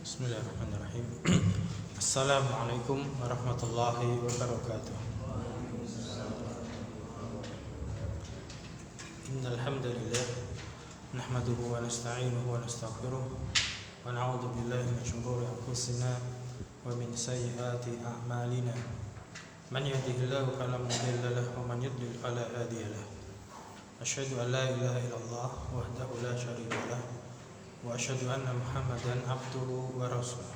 Bismillahirrahmanirrahim. Assalamualaikum warahmatullahi wabarakatuh. Innal hamdalillah nahmaduhu wa nasta'inuhu wa nastaghfiruh wa na'udzu billahi min shururi anfusina wa min sayyiati a'malina. Man yahdihillahu fala mudilla lahu wa man yudlil fala hadiya lahu. Asyhadu an la ilaha illallah wahdahu la syarika lahu wa asyhadu anna Muhammadan abduhu wa rasuluh.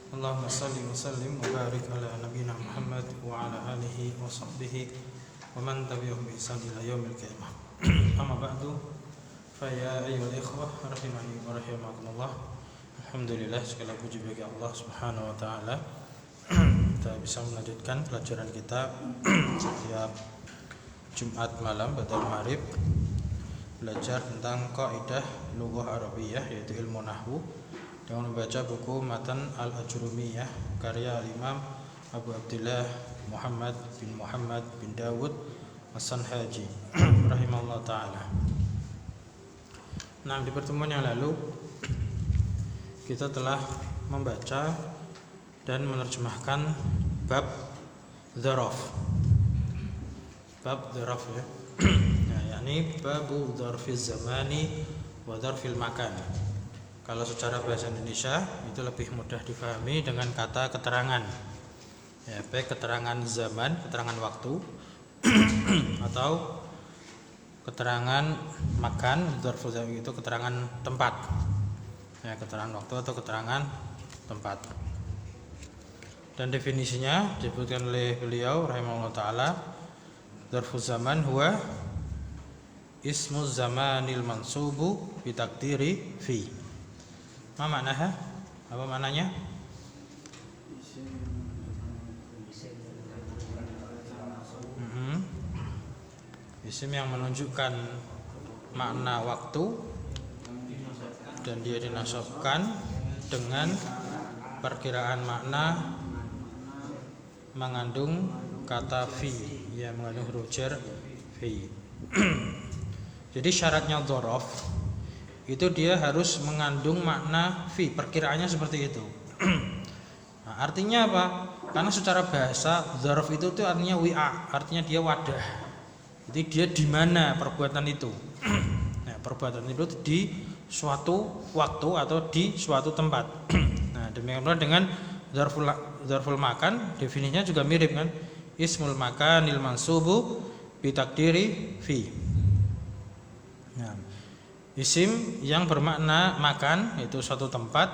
Allahumma salli wa sallim wa barik ala nabiyyina Muhammad wa ala alihi wa sahbihi wa man tabi'ahum bi ihsan ila yaumil qiyamah. Amma ba'du, fa ya ayyuhal ikhwah rahimani wa rahimakumullah. Alhamdulillah, segala puji bagi Allah Subhanahu wa taala. Kita bisa melanjutkan pelajaran kita setiap Jumat malam ba'dal maghrib, belajar tentang kaidah lughah Arabiyah, yaitu ilmu nahwu, dengan membaca buku Matan Al-Ajrumiyah karya Imam Abu Abdullah Muhammad bin Dawud As-Sanhaji rahimahullah ta'ala. Nah, di pertemuan yang lalu kita telah membaca dan menerjemahkan bab dzaraf ya. Nah, yakni babu dzarfiz zamani wa dzarfil makan. Kalau secara bahasa Indonesia itu lebih mudah difahami dengan kata keterangan. Ya, baik keterangan zaman, keterangan waktu atau keterangan makan, dzarful zaman itu keterangan tempat. Ya, keterangan waktu atau keterangan tempat. Dan definisinya disebutkan oleh beliau rahimahullah taala, dzarful zaman huwa ismu zamanil mansubu bi takdiri fi. Ma maknanya? Apa maknanya? Isim yang menunjukkan makna waktu dan dia dinasabkan dengan perkiraan makna mengandung kata fi, ya, mengandung huruf jar fi. Jadi syaratnya dzaraf itu dia harus mengandung makna fi, perkiraannya seperti itu. Nah, artinya apa? Karena secara bahasa dzaraf itu tuh artinya wi'a, artinya dia wadah. Jadi dia di mana perbuatan itu. Nah, perbuatan itu di suatu waktu atau di suatu tempat. Nah, demikian pula dengan dzarful makan, definisinya juga mirip kan? Ismul makanil mansubu bi takdiri fi. Nah, isim yang bermakna makan, yaitu suatu tempat,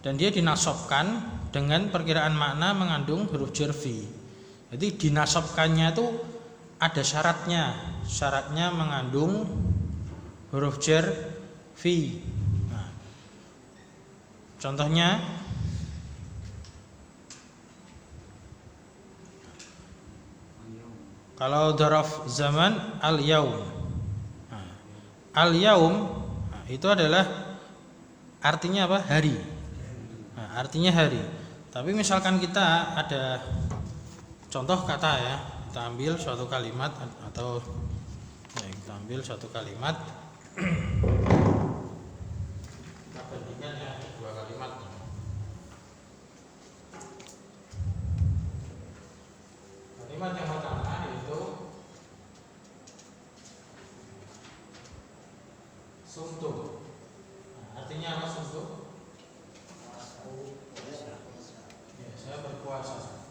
dan dia dinasabkan dengan perkiraan makna mengandung huruf jar fi. Jadi dinasabkannya itu ada syaratnya mengandung huruf jar fi. Nah, contohnya kalau dzaraf zaman al-yaum. Al-yaum itu adalah artinya apa? Hari. Nah, artinya hari. Tapi misalkan kita ada contoh kata, ya, kita ambil suatu kalimat atau kita ambil suatu kalimat. Kita bandingkan ya dua kalimat. Kalimat yang pertama yaitu sumtu. Nah, artinya apa sumtu? Ya, saya berpuasa.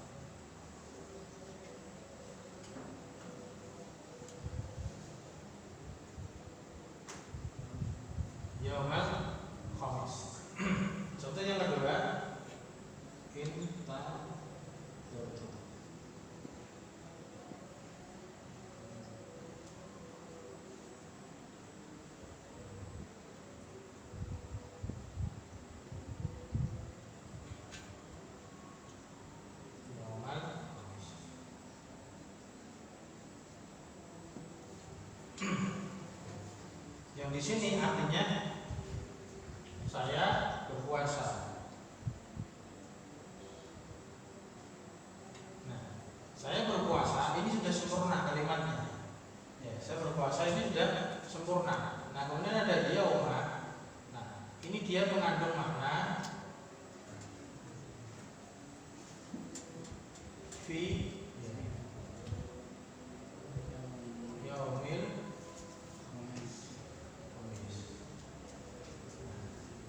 Yaumal khamis. Contoh yang kedua, inta. Yang di sini artinya saya berpuasa. Nah, saya berpuasa ini sudah sempurna kalimatnya. Ya, saya berpuasa ini sudah sempurna. Nah, kemudian ada yauma. Nah, ini dia mengandung makna yaumil khamis.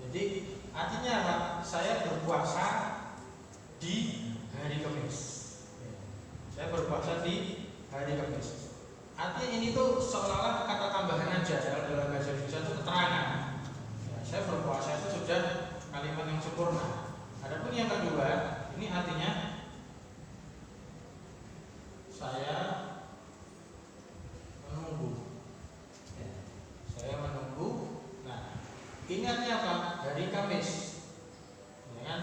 Jadi artinya apa? Saya berpuasa di hari Kamis. Saya berpuasa di hari Kamis. Artinya ini tuh seolah-olah kata tambahan aja dalam bahasa Indonesia itu keterangan. Ya, saya berpuasa itu sudah kalimat yang sempurna. Adapun yang kedua, ini artinya saya menunggu. Ya, saya menunggu. Nah, ini artinya apa? Hari Kamis. Ya kan?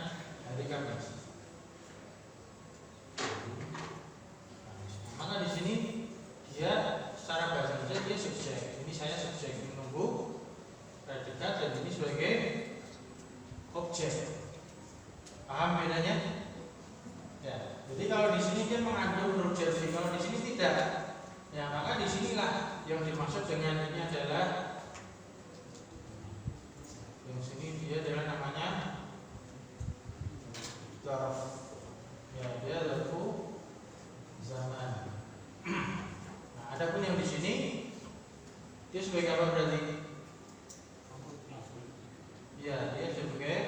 Hari Kamis. Maka di sini dia secara bahasa Indonesia dia subjek. Ini saya subjek menunggu predikat dan ini sebagai objek. Paham bedanya? Ya. Jadi kalau di sini dia mengandung huruf jersi, kalau di sini tidak. Ya, maka di sinilah yang dimaksud dengan ini adalah yang sini dia adalah namanya dzarf. Ya, dia dzarfu zaman. Nah, adapun yang di sini dia sebagai apa berarti? Ya, dia sebagai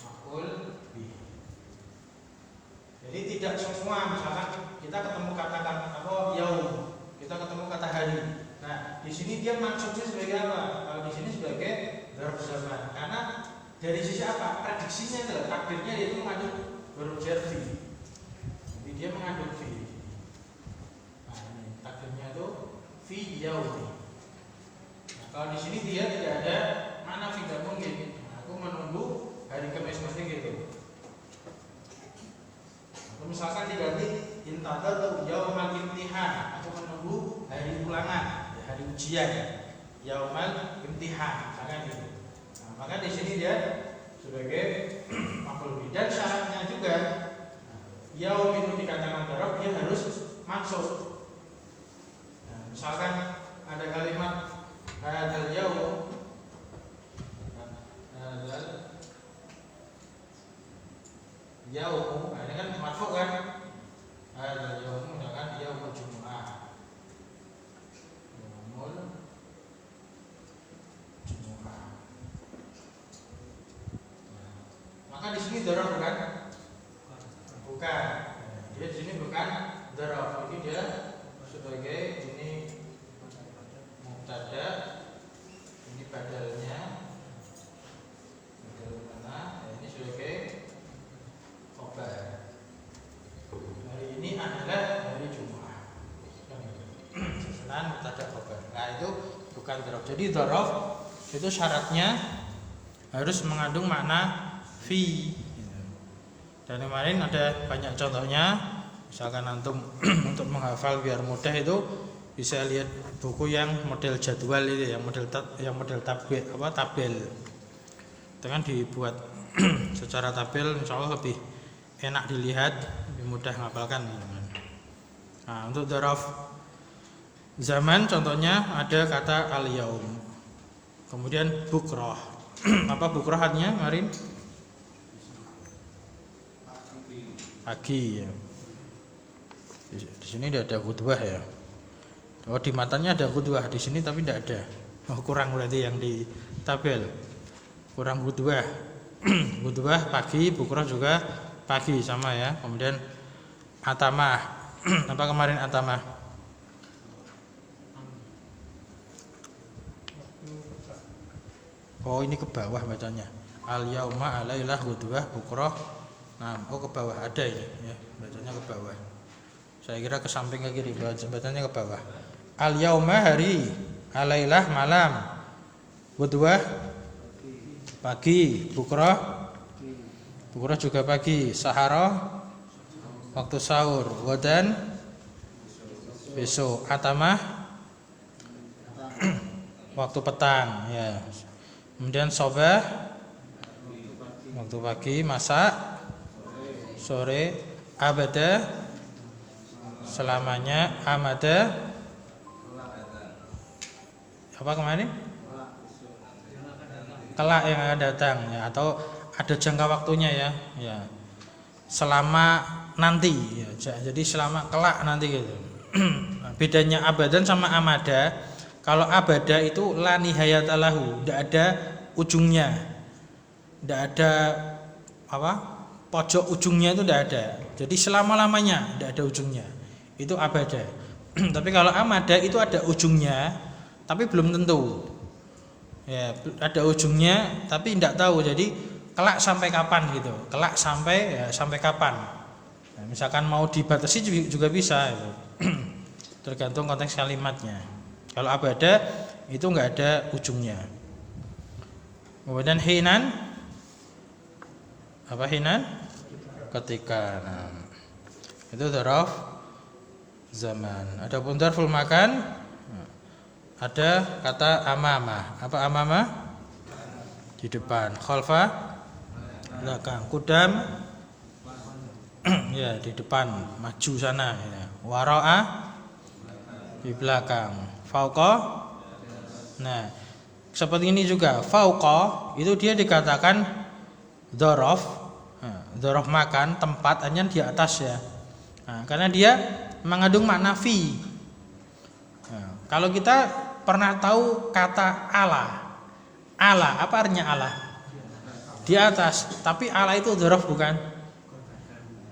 maf'ul bih. Jadi tidak semua, misalkan kita ketemu kata-kata apa yaum, kita ketemu kata hari. Nah, di sini dia maksudnya sebagai apa? Kalau di sini sebagai dzarf zaman. Karena dari sisi apa? Prediksinya itu, takdirnya itu mengandung huruf jersi. Jadi dia mengandung fi. Nah, ini takdirnya itu fi yaumi. Nah, kalau di sini dia tidak ada mana fi, tidak mungkin. Nah, aku menunggu hari Kamis mesti gitu. Atau misalkan diganti intadzartu yaumal imtihan, aku menunggu hari ulangan, ya, hari ujian, yaumal imtihan, misalkan gitu. Nah, maka di sini dia sebagai maf'ul bih. Dan syaratnya juga yaum itu dikatakan dzarf, dia harus mansub. Nah, misalkan ada kalimat hadzal yaum, hadzal yaum, nah ini kan marfu kan? Hadzal yaum misalkan yaumul jumu'ah. Yaumul jumu'ah. Nah, maka di sini dzarf kan? Bukan. Dia di sini bukan dzarf. Ini dia sebagai ini mubtada, ini badalnya. Badal mana? Ya, ini sebagai khabar. Hari ini adalah hari Jumat. Susunan mubtada khabar. Nah, itu bukan dzarf. Jadi dzarf itu syaratnya harus mengandung makna fi. Dan kemarin ada banyak contohnya. Misalkan antum untuk menghafal biar mudah itu bisa lihat buku yang model jadwal itu, yang model tabel itu kan dibuat secara tabel, insya Allah lebih enak dilihat, lebih mudah menghafalkan. Nah, untuk dzarf zaman contohnya ada kata al-yaum, kemudian bukrah. Apa bukrah artinya kemarin? Pagi ya. Di sini tidak ada khutbah ya. Oh, di matanya ada khutbah, di sini tapi tidak ada. Oh, kurang berarti yang di tabel. Kurang khutbah. Khutbah pagi, bukrah juga pagi sama ya. Kemudian atamah. Apa kemarin atamah? Oh, ini ke bawah bacanya. Al yauma alailah khutbah bukrah. Nah, oh ke bawah ada ini ya, bacanya ke bawah. Saya kira ke samping ke kiri, bacanya ke bawah. Al yauma hari, alailah malam, khutbah pagi, bukrah juga pagi, sahara waktu sahur, wadan besok, atamah waktu petang ya. Kemudian sobah waktu pagi, masak sore, abada selamanya, amada apa kemarin? Kelak yang akan datang ya, atau ada jangka waktunya ya. Ya. selama nanti ya, jadi selama kelak nanti gitu. Bedanya abadan sama amada, kalau abada itu la nihayata lahu, tidak ada ujungnya, tidak ada apa pojok ujungnya, itu tidak ada, jadi selama-lamanya tidak ada ujungnya, itu abada. Tapi kalau amada itu ada ujungnya tapi belum tentu ya, ada ujungnya tapi tidak tahu, jadi kelak sampai kapan gitu, kelak sampai ya, sampai kapan. Nah, misalkan mau dibatasi juga bisa gitu. Tergantung konteks kalimatnya. Kalau abada itu nggak ada ujungnya. Kemudian hinan, apa hinan? Ketika. Nah, itu dzaraf zaman. Adapun dzarful makan, ada kata amama. Apa amama? Di depan. Khalfa, belakang. Kudam, ya di depan, maju sana. Ya. Wara'a, di belakang. Fauqa, nah seperti ini juga. Fauqa itu dia dikatakan dzaraf, dzaraf makan, tempat, hanya di atas ya. Nah, karena dia mengandung makna fi. Nah, kalau kita pernah tahu kata ala, ala apa artinya ala? Di atas. Tapi ala itu dzaraf bukan?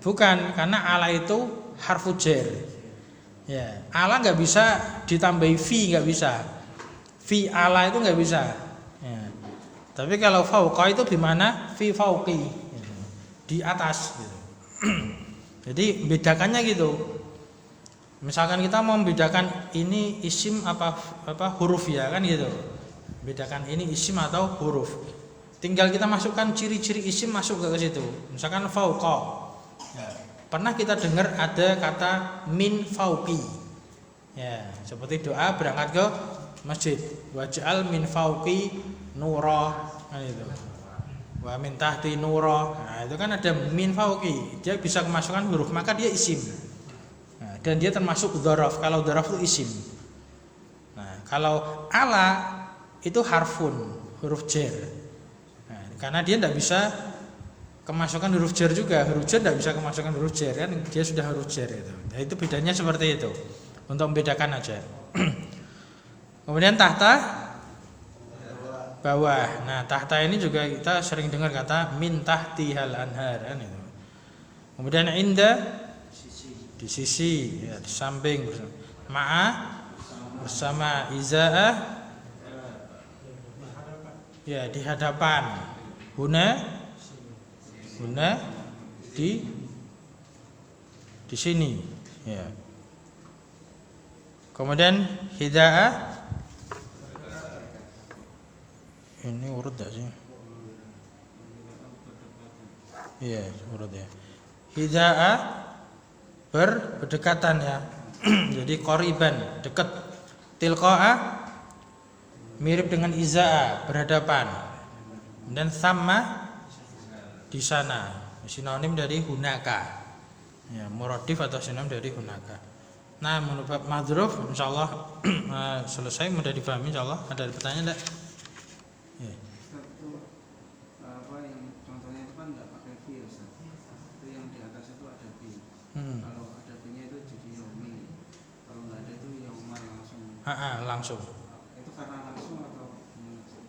Bukan, karena ala itu harfu jar. Ya, ala nggak bisa ditambahi fi, nggak bisa. Fi ala itu nggak bisa. Ya. Tapi kalau fauqa itu gimana? Fi fauqi, di atas. Gitu. Jadi bedakannya gitu. Misalkan kita mau membedakan ini isim apa huruf ya kan gitu. Bedakan ini isim atau huruf. Tinggal kita masukkan ciri-ciri isim masuk ke situ. Misalkan fauqa. Ya. Pernah kita dengar ada kata min fauqi. Ya, seperti doa berangkat ke masjid. Waj'al min fauqi nura. Nah itu. Wa min tahti nura. Nah, itu kan ada min fauqi. Dia bisa kemasukan huruf, maka dia isim. Nah, dan dia termasuk dzaraf. Kalau dzaraf itu isim. Nah, kalau ala itu harfun, huruf jar. Nah, karena dia tidak bisa kemasukan huruf jar juga, huruf jar tidak bisa kemasukan huruf jar kan, dia sudah huruf jar itu. Nah, itu bedanya seperti itu. Untuk membedakan aja. Kemudian tahta, bawah. Nah, tahta ini juga kita sering dengar kata min tahtihal anhar kan itu. Kemudian inda, di sisi, ya, di samping, ma'a, bersama, iza'ah, ya di hadapan, huna di sini ya. Kemudian hida'ah, ini urut enggak sih? Iya, urut ya. Hida'ah berdekatan ya. Jadi qoriban, dekat. Tilqa'a mirip dengan iza'ah, berhadapan. Dan sama di sana, sinonim dari hunaka. Ya, muradif atau sinonim dari hunaka. Nah, menurut bab madruf insyaallah selesai, mudah dipahami insyaallah. Ada pertanyaan enggak? Ya. Apa yang contohnya itu kan enggak pakai fi, Ustaz. Itu yang di atas itu ada fi. Kalau ada fi-nya itu jadi yomi. Kalau enggak ada itu yauman langsung. Langsung. Itu karena langsung atau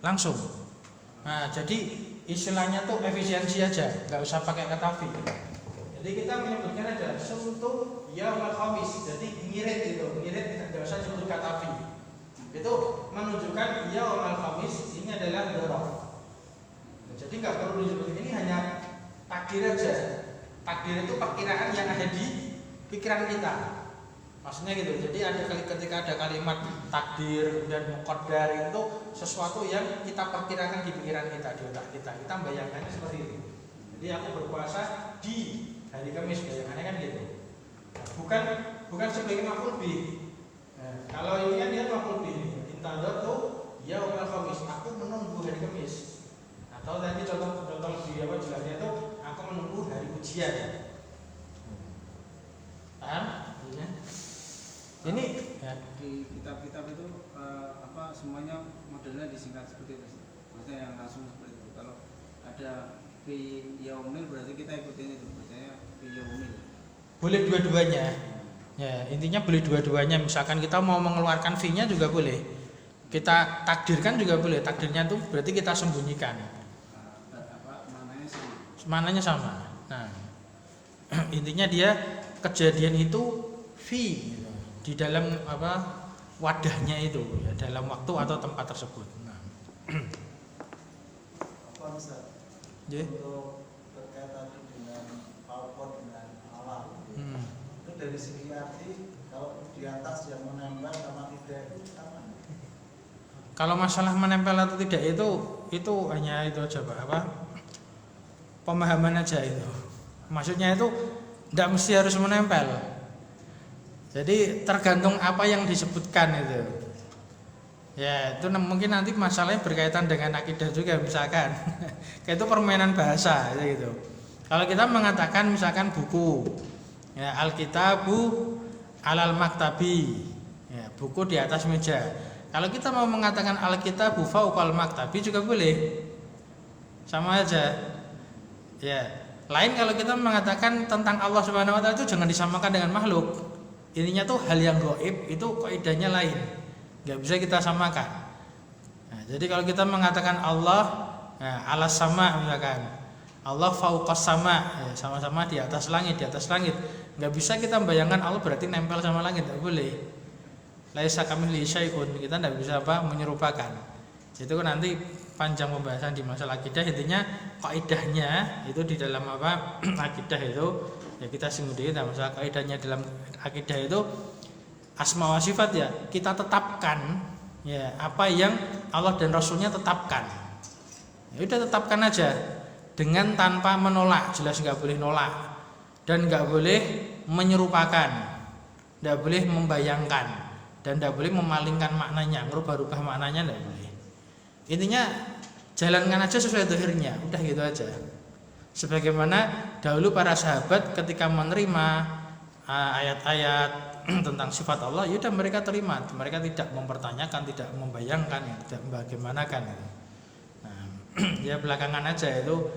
langsung. Nah, jadi istilahnya tuh efisiensi aja, nggak usah pakai kata fi. Jadi kita menyebutkan aja sumtu yaumul khamis. Jadi ngirit itu, ngirit nggak usah sebut kata fi. Itu menunjukkan yaumul khamis ini adalah dzaraf. Jadi nggak perlu disebut, ini hanya takdir aja. Takdir itu perkiraan yang ada di pikiran kita. Maksudnya gitu. Jadi ketika ada kalimat takdir dan muqaddar itu sesuatu yang kita perkirakan di pikiran kita, di otak kita. Kita bayangkannya seperti itu. Jadi aku berpuasa di hari Kamis, bayangannya kan gitu. Bukan sebagai maf'ul bih. Nah, kalau ini kan dia maf'ul bih. Intadzartu yaumul khamis, aku menunggu hari Kamis. Atau tadi contoh di jelasnya itu aku menunggu hari ujian. Paham? Ini ya. Di kitab-kitab itu semuanya modelnya disingkat seperti itu. Maksudnya yang langsung seperti itu. Kalau ada fi yaumil berarti kita ikutin itu bacanya fi yaumil. Boleh dua-duanya. Ya, intinya boleh dua-duanya. Misalkan kita mau mengeluarkan fi-nya juga boleh. Kita takdirkan juga boleh. Takdirnya itu berarti kita sembunyikan. Mananya sama. Nah, intinya dia kejadian itu fi gitu. Di dalam wadahnya itu ya, dalam waktu atau tempat tersebut. Nah. Apa Ustaz? Yeah. Untuk terkait tadi dengan palpot dengan alam. Itu dari segi arti kalau di atas yang menempel sama tidak itu sama. Kalau masalah menempel atau tidak itu hanya itu aja Pak, pemahaman aja itu. Maksudnya itu tidak mesti harus menempel. Jadi tergantung apa yang disebutkan itu. Ya, itu mungkin nanti masalahnya berkaitan dengan akidah juga misalkan. Kayak itu permainan bahasa gitu. Kalau kita mengatakan misalkan buku, ya Alkitabu alal maktabi, ya buku di atas meja. Kalau kita mau mengatakan Alkitabu fauqal maktabi juga boleh. Sama aja. Ya, lain kalau kita mengatakan tentang Allah Subhanahu wa taala itu jangan disamakan dengan makhluk. Intinya tuh hal yang gaib itu kaidahnya lain. Enggak bisa kita samakan. Nah, jadi kalau kita mengatakan Allah alas sama misalkan, Allah fauqas sama, ya, sama-sama di atas langit, Enggak bisa kita membayangkan Allah berarti nempel sama langit, enggak boleh. Laisa kamitslihi syai'un, kita enggak bisa menyerupakan. Itu kan nanti panjang pembahasan di masalah akidah. Intinya kaidahnya itu di dalam akidah itu ya kita singgung masalah kaidahnya dalam akidah itu asma wa sifat ya kita tetapkan ya apa yang Allah dan Rasulnya tetapkan. Ya udah tetapkan aja dengan tanpa menolak, jelas nggak boleh nolak dan nggak boleh menyerupakan, nggak boleh membayangkan dan nggak boleh memalingkan maknanya, merubah-rubah maknanya nggak boleh. Intinya jalankan aja sesuai zahirnya, udah gitu aja. Sebagaimana dahulu para sahabat ketika menerima ayat-ayat tentang sifat Allah, ya udah mereka terima, mereka tidak mempertanyakan, tidak membayangkan, tidak membagaimanakan. Nah, ya belakangan aja itu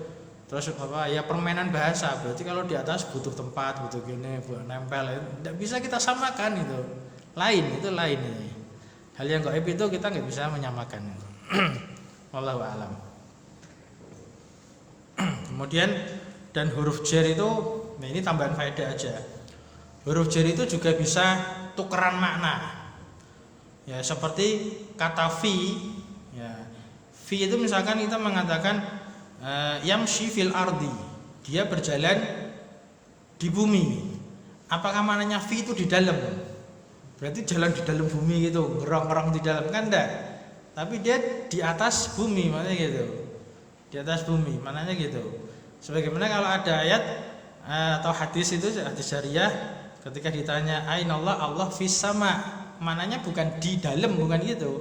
terus ya permainan bahasa. Berarti kalau di atas butuh tempat, butuh gini, buat nempel, tidak bisa kita samakan itu. Lain itu lain ini. Hal yang gaib itu kita nggak bisa menyamakan. Wallahu a'lam. Kemudian dan huruf jar itu, nah ini tambahan faedah aja. Huruf jar itu juga bisa tukeran makna. Ya seperti kata fi, ya. Fi itu misalkan kita mengatakan yamshi fil ardi, dia berjalan di bumi. Apakah maknanya fi itu di dalam? Berarti jalan di dalam bumi gitu, ngerong-ngerong di dalam kan enggak? Tapi dia di atas bumi, maknanya gitu. Di atas bumi, maknanya gitu. Sebagaimana kalau ada ayat atau hadis itu hadis syariah ketika ditanya ainallah, Allah fis sama, maknanya bukan di dalam, bukan gitu.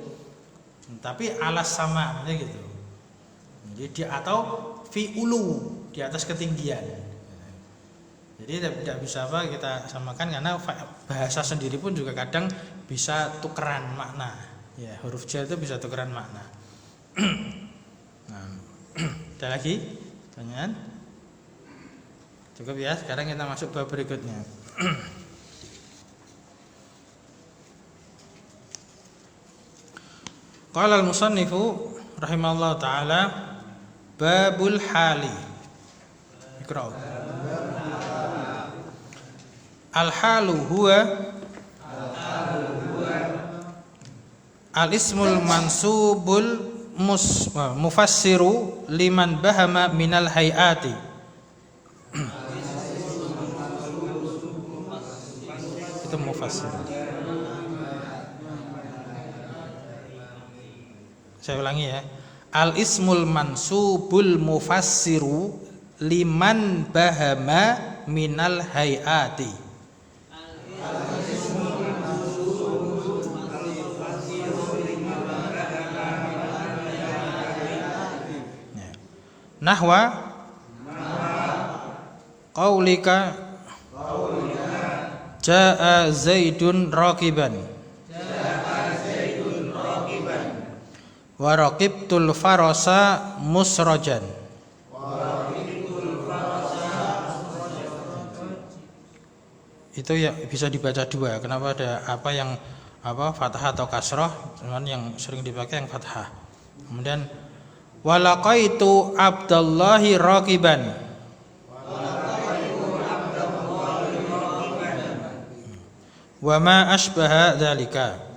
Tapi alas sama, maknanya gitu. Jadi atau fi ulu, di atas ketinggian. Jadi tidak bisa kita samakan karena bahasa sendiri pun juga kadang bisa tukeran makna. Ya, huruf jar itu bisa tukeran makna. Nah, ada lagi pertanyaan? Cukup ya, sekarang kita masuk bab berikutnya. Qala al-musannifu rahimallahu taala babul hali. Iqra. Al-halu huwa al-ismul mansubul mufassiru liman bahama minal hayati. Itu mufassir. Saya ulangi ya. Al-ismul mansubul mufassiru liman bahama minal hayati. Nahwa qaulika jaa zaidun raqiban wa raqibtul farasa musrajan. itu ya bisa dibaca dua. Kenapa ada apa yang fathah atau kasrah? Cuman yang sering dipakai yang fathah. Kemudian walaqaitu Abdallahi raqiban. Wa ma asbaha dzalika.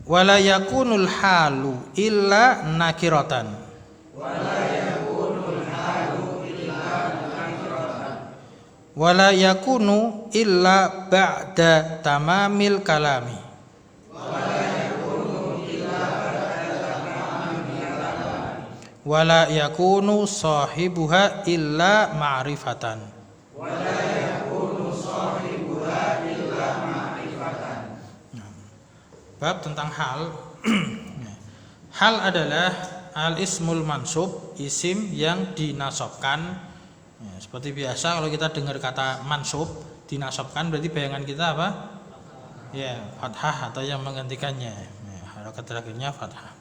Wala yakunul halu illa nakiratan. Wala yakunu illa ba'da tamamil kalami. Wala yakunu sahibuha illa ma'rifatan. Bab tentang hal. Hal adalah al-ismul mansub, isim yang dinasabkan. Ya, seperti biasa kalau kita dengar kata mansub dinasabkan berarti bayangan kita apa? Ya, fathah atau yang menggantikannya. Ya, harakat terakhirnya fathah.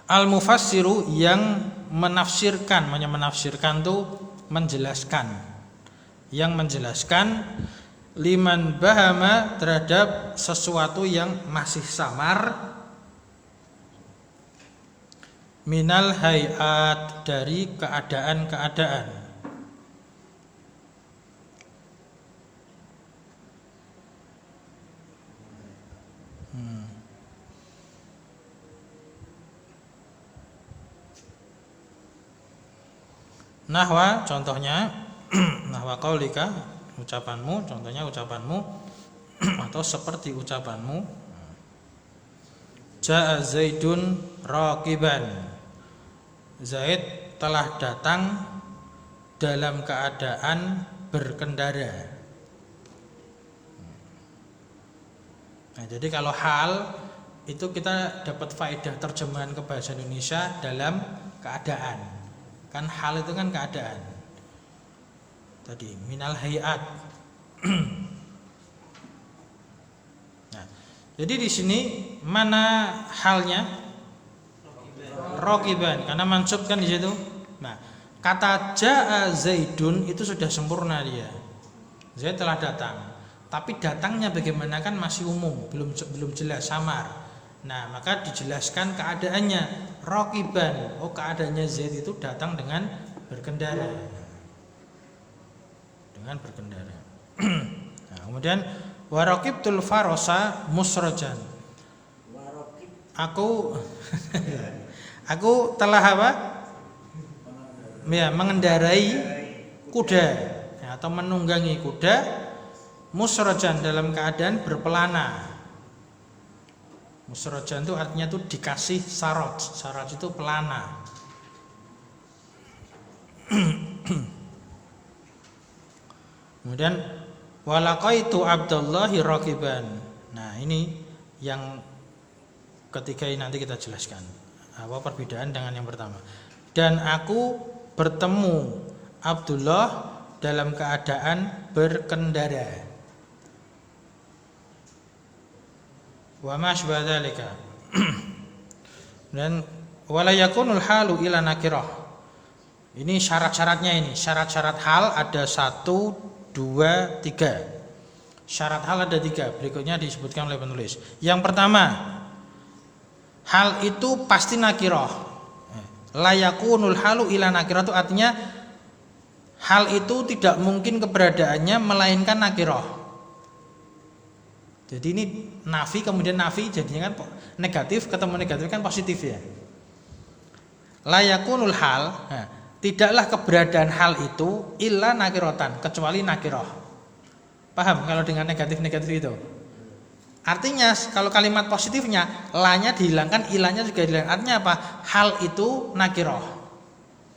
Al-mufassiru yang menafsirkan, menafsirkan itu menjelaskan. Yang menjelaskan liman bahama terhadap sesuatu yang masih samar minal hayat dari keadaan-keadaan. Nahwa contohnya nahwa qaulika ucapanmu, contohnya ucapanmu atau seperti ucapanmu. Ja'a Zaidun raqiban. Zaid telah datang dalam keadaan berkendara. Nah, jadi kalau hal itu kita dapat faedah terjemahan ke bahasa Indonesia dalam keadaan. Kan hal itu kan keadaan. Tadi minal hayat. Nah, jadi di sini mana halnya? Raqiban, karena mansub kan di situ. Nah, kata jaa Zaidun itu sudah sempurna dia. Zaid telah datang. Tapi datangnya bagaimana kan masih umum, belum jelas, samar. Nah, maka dijelaskan keadaannya raqiban. Oh, keadaannya Zaid itu datang dengan berkendara. Dengan berkendara. Nah, kemudian waraqibtul farosa musrajan. Aku telah apa? Ya, mengendarai kuda ya, atau menunggangi kuda musrajan dalam keadaan berpelana. Musrajan itu artinya tuh dikasih saraj. Saraj itu pelana. Kemudian walaqaitu Abdallahi raqiban. Nah, ini yang ketiga ini nanti kita jelaskan. Apa perbedaan dengan yang pertama? Dan aku bertemu Abdullah dalam keadaan berkendara. Wa ma asbaha dzalika. Dan wala yakunul halu ila nakirah. Ini syarat-syaratnya ini. Syarat-syarat hal ada 1, 2, 3. Syarat hal ada 3. Berikutnya disebutkan oleh penulis. Yang pertama, hal itu pasti nakirah. La yakunul halu ila nakirah itu artinya hal itu tidak mungkin keberadaannya melainkan nakirah. Jadi ini nafi kemudian nafi jadinya kan negatif ketemu negatif kan positif ya. La yakunul hal, nah, tidaklah keberadaan hal itu illa nakiratan kecuali nakirah. Paham kalau dengan negatif-negatif itu? Artinya kalau kalimat positifnya la-nya dihilangkan, ilahnya juga dihilangkan. Artinya apa? Hal itu nakirah.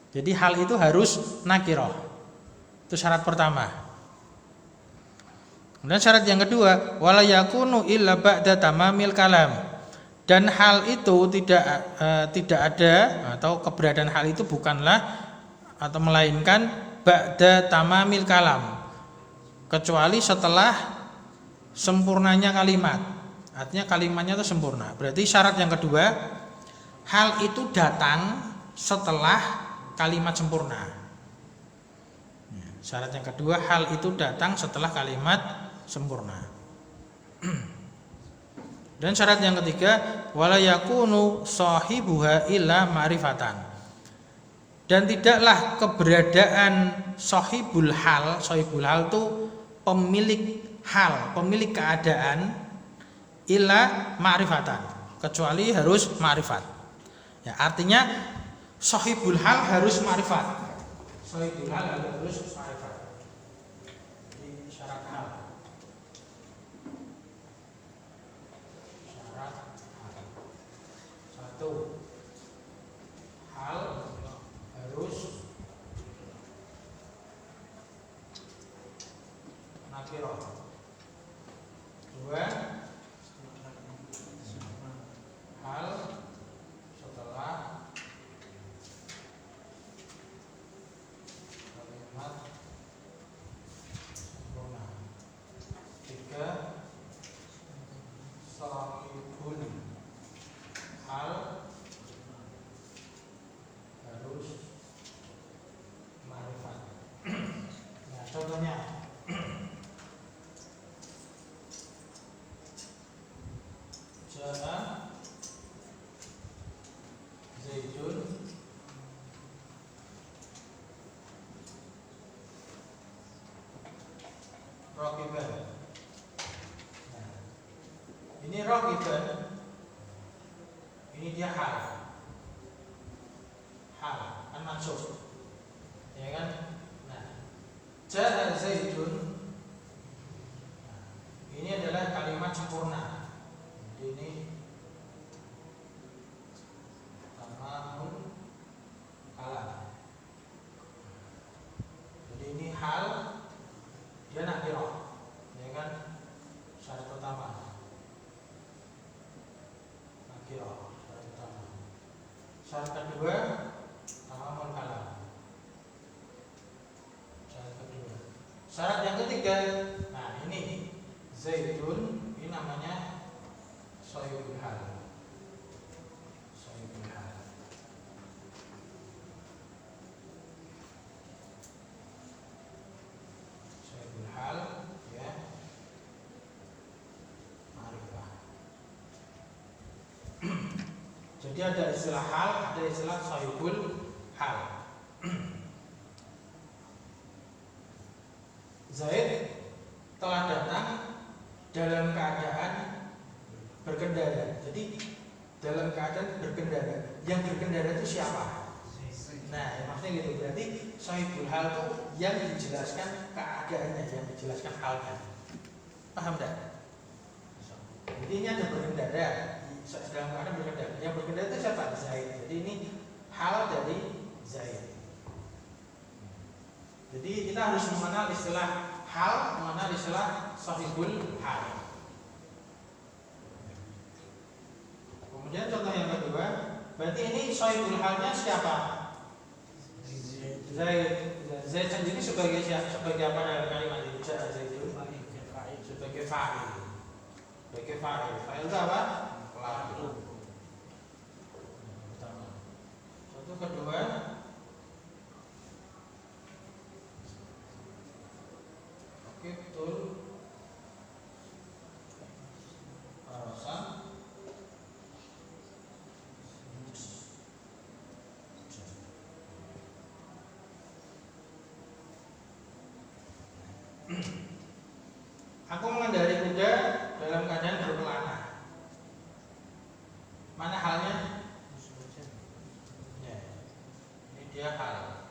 Jadi hal itu harus nakirah. Itu syarat pertama. Kemudian syarat yang kedua, wala yakunu illa ba'da tamamil kalam. Dan hal itu tidak ada atau keberadaan hal itu bukanlah atau melainkan ba'da tamamil kalam. Kecuali setelah sempurnanya kalimat. Artinya kalimatnya itu sempurna. Berarti syarat yang kedua, hal itu datang setelah kalimat sempurna. Syarat yang kedua, hal itu datang setelah kalimat sempurna. Dan syarat yang ketiga, wala yakunu sahibuha illa ma'rifatan. Dan tidaklah keberadaan sahibul hal itu pemilik hal, pemilik keadaan, illa ma'rifatan, kecuali harus ma'rifat. Ya, artinya sahibul hal harus ma'rifat. Sahibul hal harus ma'rifat. Jadi syarat hal. Syarat hal. Satu, hal harus nakirah. Dua, hal setelah kalimat sempurna. Tiga, sahibul hal harus ma'rifat. Nah, contohnya Ja'a Zaidun Raqiban. Nah, ini Raqiban, ini dia hal kan mansub, ya kan? Nah, Ja'a Zaidun, nah, ini adalah kalimat sempurna. Ini tamamun kalam. Jadi ini hal, dia nakirah, ya kan? Syarat pertama nakirah, syarat pertama. Syarat kedua tamamun kalam. Syarat kedua. Syarat yang ketiga, nah ini Zaidun, ini namanya sahibul hal. Sahibul hal. Sahibul hal, ya. Ma'rifah. Jadi ada istilah hal, ada istilah sahibul hal. Zaid telah datang dalam keadaan berkendara. Jadi dalam keadaan berkendara. Yang berkendara itu siapa? Nah, maksudnya gitu. Berarti sahibul hal itu yang dijelaskan keadaannya, yang dijelaskan halnya. Paham tak? Jadi ini ada berkendara, dalam keadaan berkendara. Yang berkendara itu siapa? Zaid. Jadi ini hal dari Zaid. Jadi kita harus mengenal istilah hal, mengenal istilah sahibul hal. Kemudian contoh yang kedua, berarti ini sahibul halnya siapa? Zaid. Zaid sendiri sebagai siapa? Sebagai apa dalam kalimat ini? Zaid itu sebagai fa'il. Sebagai fa'il. Fa'il itu apa? Pelaku. Pertama. Contoh kedua, oke, betul. Arasan aku mengendarai kuda dalam keadaan berkelana. Mana halnya? Ya, ini dia hal.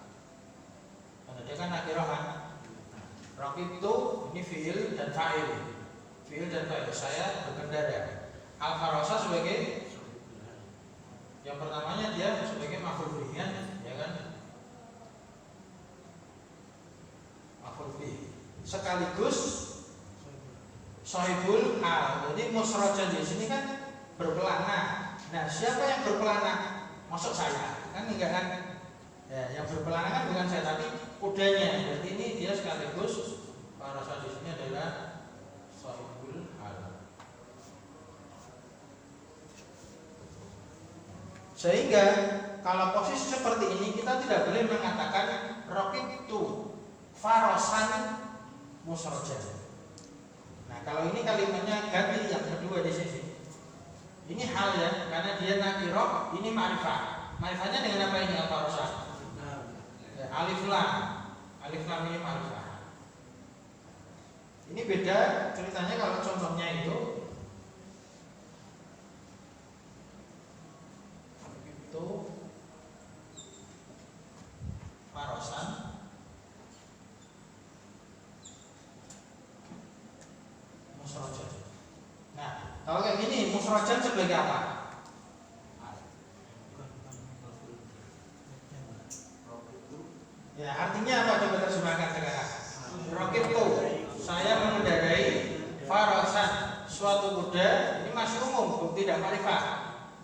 Karena dia kan nakirah kan. Raqib itu ini fiil dan fa'il. Fiil dan fa'il. Saya berkendara. Al-farasa sebagai yang pertamanya dia sebagai maf'ul bih, ya kan? Maf'ul bih. Sekaligus sahibul hal. Jadi musrojan di sini kan berkelana. Nah, siapa yang berkelana? Masuk saya. Kan enggak kan? Ya, yang berkelana kan bukan saya tapi kudanya. Berarti ini dia sekaligus farasa di sini adalah sahibul hal. Sehingga kalau posisi seperti ini kita tidak boleh mengatakan raqib itu farosan musrojan. Nah, kalau ini kalimatnya ganti yang kedua di sini. Ini hal ya, karena dia nakirah, ini ma'rifah. Ma'rifahnya dengan apa ini al-farosan? Ya, alif lam. Alif lam ini ma'rifah. Ini beda ceritanya kalau contohnya itu farosan musrojan. Nah, kalau kayak gini musrojan sebagai apa? Ya, artinya apa? Coba terjemahkan sekarang. Rokib tuh, saya mengendarai farosan, suatu kuda. Ini masih umum, tidak ma'rifah.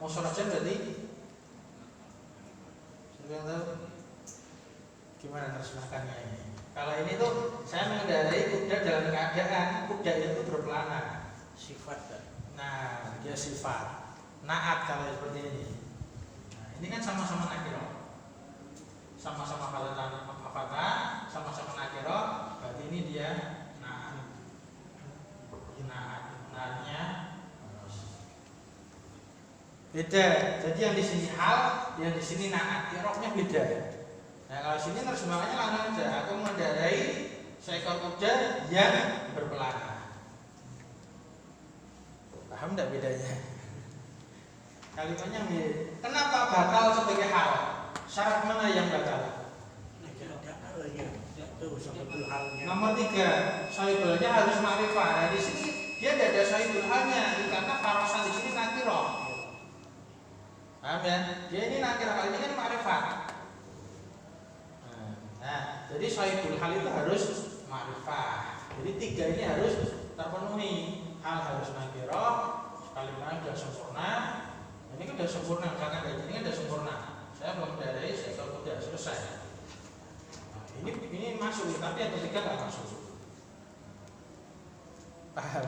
Musrojan berarti gimana terjemahkannya ini? Kalau ini tuh saya mengendarai kuda dalam keadaan kuda itu berpelana. Sifat kan? Nah, dia sifat. Naat kalau seperti ini. Nah, ini kan sama-sama nakirah. Sama-sama kata, sama-sama nakirah. Berarti ini dia naat. Naatnya beda. Jadi yang di sini hal, yang di sini naat. Iroknya beda. Nah, kalau sini terjemahannya langsung aja. Aku mengendarai seekor kuda yang berpelana. Paham tidak bedanya? Kalimatnya mirip. Kenapa batal sebagai hal? Syarat mana yang batal? Nomor 3, sahibulnya harus ma'rifah. Nah, di sini dia tidak ada sahibul halnya, karena farosan di sini nakirah. Paham ya? Dia ini nakirah, kali ini kan ma'rifah. Nah, jadi sahibul hal itu harus ma'rifah. Jadi 3 ini harus terpenuhi. Hal harus nakirah, kalimat sudah sempurna. Ini kan sudah sempurna, karena ini kan sudah sempurna. Saya belum dari sektor kuda selesai. Nah, ini masuk, tapi yang ketiga nggak masuk. Paham?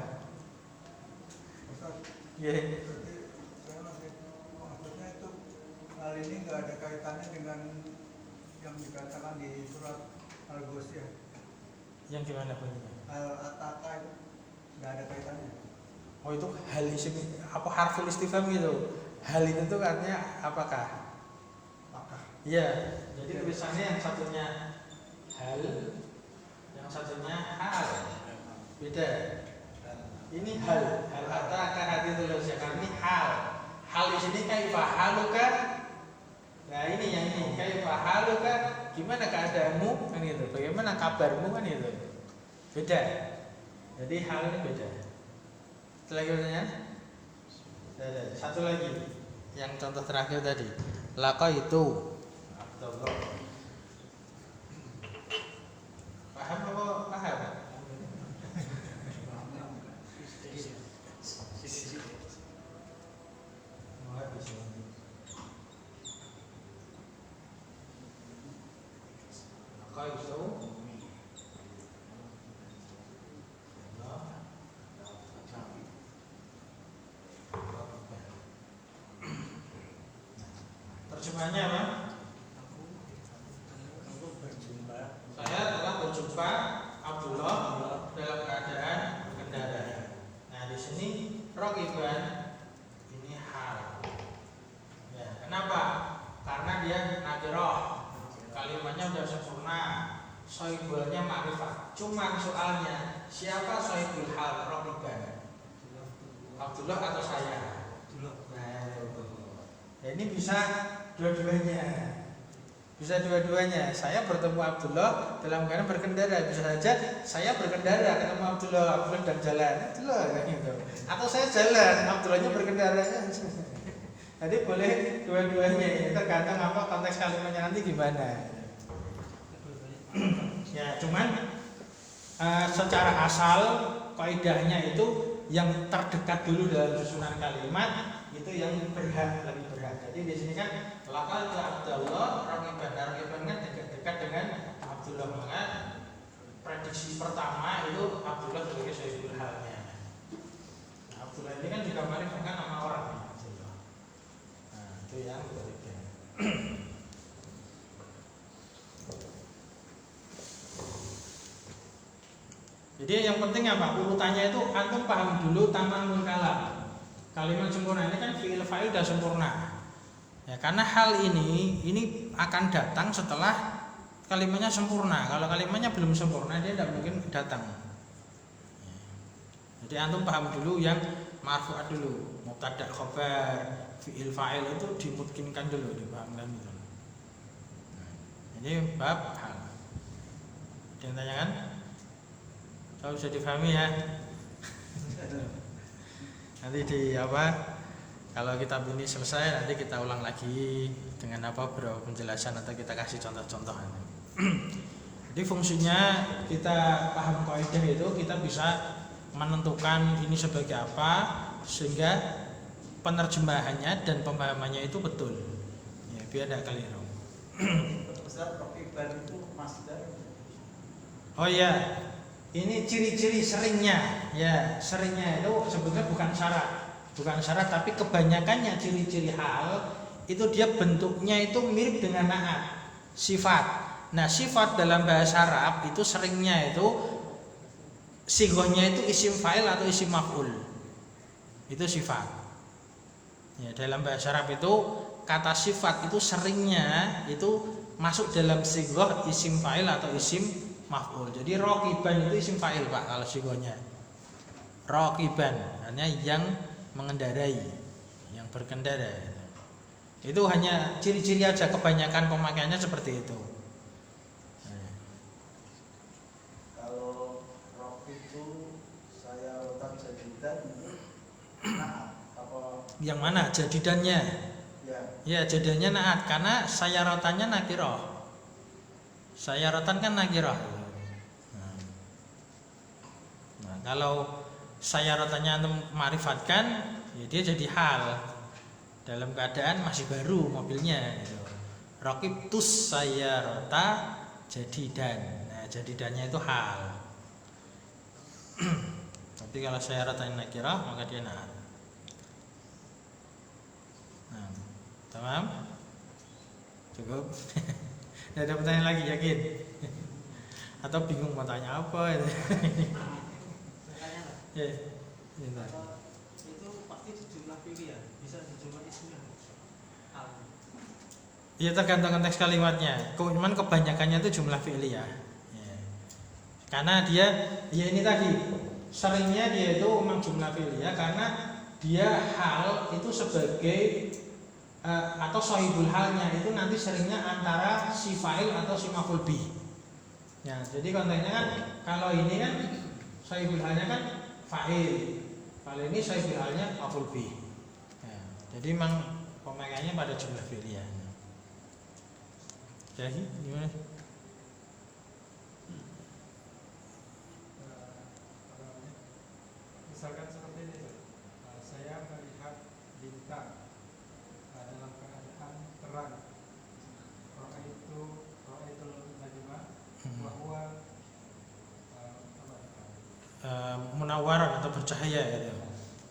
Iya. Maksudnya itu hal ini nggak ada kaitannya dengan yang dikatakan di surat Al-Ghasyiyah. Yang gimana bunyinya? Al-Ataka itu nggak ada kaitannya. Oh, itu hal isim apa harful istifham gitu. Hal itu tuh artinya apakah? Iya, jadi tulisannya yang satunya hal, yang satunya hal, beda. Ini hal ataka hati tulis ya, karena ini hal. Hal di sini kaifa haluka. Nah, ini yang ini kaifa haluka. Gimana keadaanmu kan gitu. Bagaimana kabarmu kan gitu. Beda. Jadi hal ini beda. Satu lagi pertanyaan? Satu lagi. Yang contoh terakhir tadi. Laka itu paham apa? Paham? Maka itu terjemahannya apa? Saya telah berjumpa Abdullah dalam keadaan berkendara. Nah, di sini rokiban ini hal. Ya, kenapa? Karena dia nakirah. Kalimatnya sudah sempurna. Sohibulnya ma'rifah. Cuma soalnya siapa sohibul hal rokiban? Abdullah atau saya? Nah, ini bisa dua-duanya. Bisa dua-duanya. Saya bertemu Abdullah dalam keadaan berkendara. Bisa saja saya berkendara ketemu Abdullah dan jalan. Itulah kayak gitu. Atau saya jalan, Abdullahnya berkendara. Jadi boleh dua-duanya. Ini tergantung apa konteks kalimatnya nanti gimana. Ya, cuman secara asal kaidahnya itu yang terdekat dulu dalam susunan kalimat itu yang berhak, lebih berhak. Jadi di sini kan lakal Abdullah raqiban kan dekat dengan Abdullah, maka prediksi pertama itu Abdullah sebagai sahibul halnya. Nah, Abdullah ini kan juga ma'rifah kan nama orang ya, Abdullah. Nah, itu yang ketiga. Jadi yang penting apa? Urutannya itu antum paham dulu tamamul kalam. Kalimat sempurna ini kan fi'il fa'il sudah sempurna. Ya, karena hal ini akan datang setelah kalimatnya sempurna. Kalau kalimatnya belum sempurna dia tidak mungkin datang. Jadi antum paham dulu yang marfu'at dulu, mubtada khabar, fi'il fa'il itu dimungkinkan dulu, dipahamkan gitu. Ini bab hal. Ada yang tanyakan? Kalau bisa difahami ya. Nanti di apa? Kalau kitab ini selesai nanti kita ulang lagi dengan beberapa penjelasan atau kita kasih contoh-contoh. Jadi fungsinya kita paham kaidah itu kita bisa menentukan ini sebagai apa sehingga penerjemahannya dan pemahamannya itu betul. Ya, biar tidak keliru. Ustaz, rokiban itu masdar. Oh iya, ini ciri-ciri seringnya. Ya, seringnya itu sebetulnya bukan syarat tapi kebanyakannya ciri-ciri hal itu dia bentuknya itu mirip dengan na'at, sifat. Nah, sifat dalam bahasa Arab itu seringnya itu sigohnya itu isim fa'il atau isim maf'ul. Itu sifat. Ya, dalam bahasa Arab itu kata sifat itu seringnya itu masuk dalam sigoh isim fa'il atau isim maf'ul. Jadi rokiban itu isim fa'il Pak kalau sigohnya. Rokiban artinya yang mengendarai, yang berkendara. Itu hanya ciri-ciri aja, kebanyakan pemakaiannya seperti itu. Kalau rok itu saya letak jadidan itu naat apa? Yang mana jadidannya? Ya. Ya jadidannya naat karena sayarotannya nakiroh. Sayarotan kan nakiroh. Nah, kalau sayarotannya antum marifatkan, ya dia jadi hal dalam keadaan masih baru mobilnya. Gitu. Rokibtus sayarota jadidan. Nah jadidannya itu hal. Tapi kalau sayarotannya nakiroh maka dia naat. Nah, tamam? Cukup? Tidak ada pertanyaan lagi, yakin? Atau bingung mau tanya apa? Ya, itu pasti jumlah fi'il ya, bisa jumlah ismnya. Ya tergantung konteks kalimatnya. Cuman kebanyakannya itu jumlah fi'il ya. Karena dia, ya ini tadi seringnya dia itu memang jumlah fi'il ya, karena dia hal itu sebagai atau sohibul halnya itu nanti seringnya antara si fa'il atau si maf'ul bih. Ya, jadi konteksnya kan kalau ini kan sohibul halnya kan fa'il. Kalau ini sohibul halnya maf'ul bih. Ya, jadi memang pemakaiannya pada jumlah fi'il ya. Jadi gimana? Misalkan seperti ini, saya melihat bintang dalam keadaan terang. Ra'aitul najma wa huwa Munawwaran atau bercahaya gitu.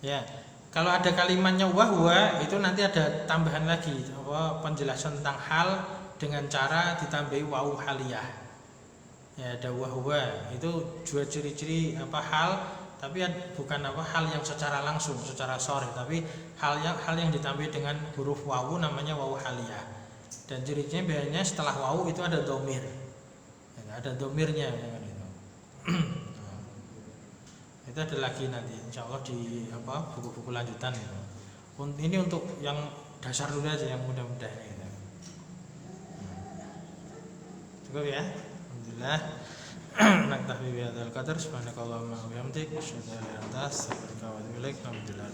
Ya. Kalau ada kalimatnya wahwa itu nanti ada tambahan lagi penjelasan tentang hal dengan cara ditambahi wawu haliyah. Ya, ada wahwa itu dua ciri-ciri hal tapi bukan hal yang secara langsung, secara sharih, tapi hal yang ditambah dengan huruf wawu namanya wawu haliyah. Dan ciri-cirinya biasanya setelah wawu itu ada domir, ya, ada domirnya itu. Itu ada lagi nanti, insya Allah di buku-buku lanjutan itu. Ini untuk yang dasar dulu aja, yang mudah-mudahan gitu. Cukup ya, alhamdulillah. Naktafi bihadzal qadar, subhanakallahumma wa bihamdik, asyhadu an la ilaha illa anta, astaghfiruka wa atubu ilaik. Alhamdulillah.